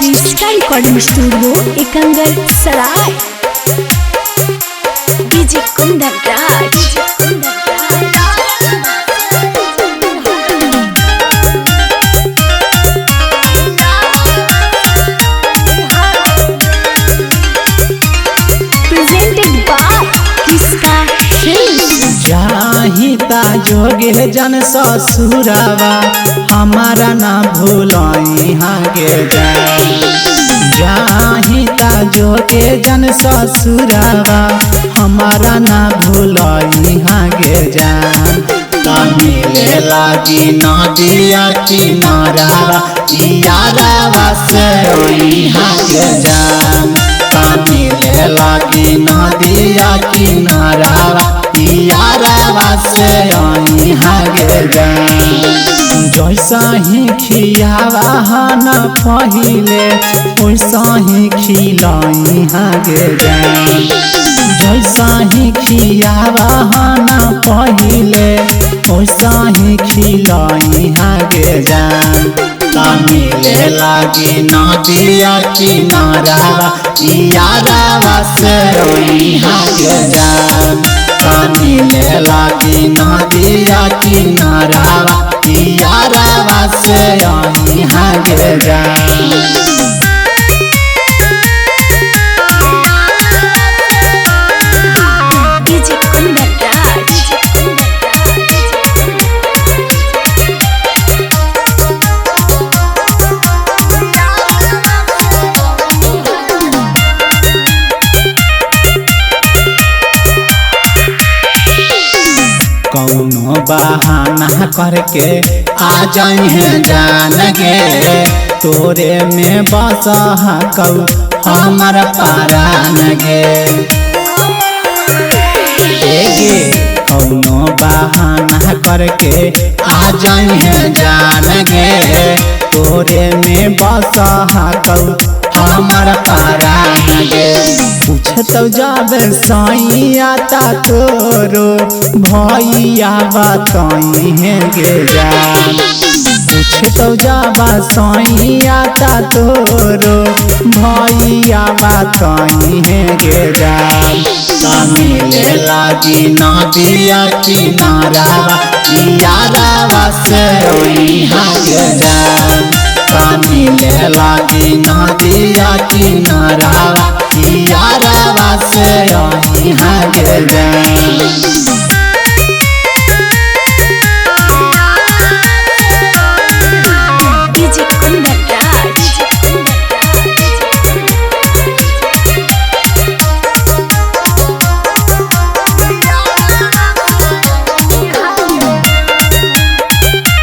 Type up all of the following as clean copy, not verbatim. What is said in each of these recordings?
इसका recording studio Ekangar Sarai. DJ Kundan Raj. Presented by किसका जाहिता जोगे जन ससुरावा हमारा ना भूलई हागे जाहिता जोगे जन ससुरावा हमारा ना भूलई हागे जान मिले लागी नदिया किनारावा यारावा से हागे जान मिले लागी नदिया किनारावा यारावा से हागे जान जैसा ही खियावा न पहिले वैसा ही खिलाई हागे जान जैसा ही खियावा न पहिले वैसा ही खिलाई हागे जान मिले लागी नदिया किनारावा यारावा से हागे जान मिले लागी नदिया किनारावा यारावा से हागे जान। डीजे कुंदन राज। कौनो बहाना करके आ जाए जान गे तोरे में बस कौ हमर पारान गे कौनो बहाना करके आ जाए जान गे तोरे में बस कौ हमर पारान गे पूछत जाबे साइया ता तोरो भैया बताई है गे जान पूछत जाबा साइया ता तोरो भैया बताई है गे जान मिले लागी नदिया किनारावा यारावा से हागे जान मिले लागी नदिया किनारावा यारावा से हागे जान। डीजे कुंदन राज।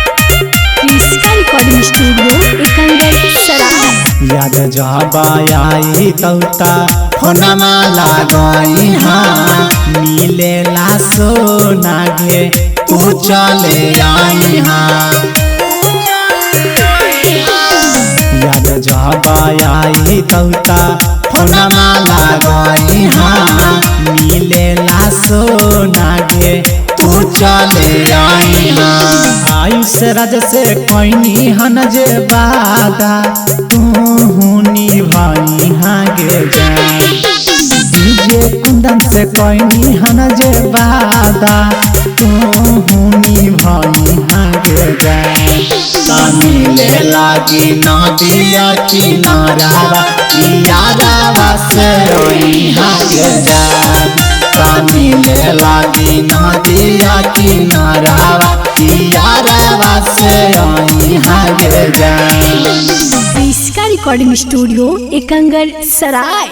इसका रिकॉर्डिंग स्टूडियो एकंगर सराय। याद जब आई तौता फोनमा लागई हाँ मिलेला सोना गे तू चले आई हाँ याद जब आई तौता फोनमा लागई हाँ मिलेला सोना गे तू चले आई हाँ आयुष राज से कोई हन जे बादा तू निभाई हागे जान डीजे कुंदन से कोई हन जे बादा तू निभाई हागे जान मिले लागी नदिया किनारावा यारावा से हागे जान मिले लागी नदिया किनारावा यारावा से हागे जान। इसका रिकॉर्डिंग स्टूडियो एकंगर सराय।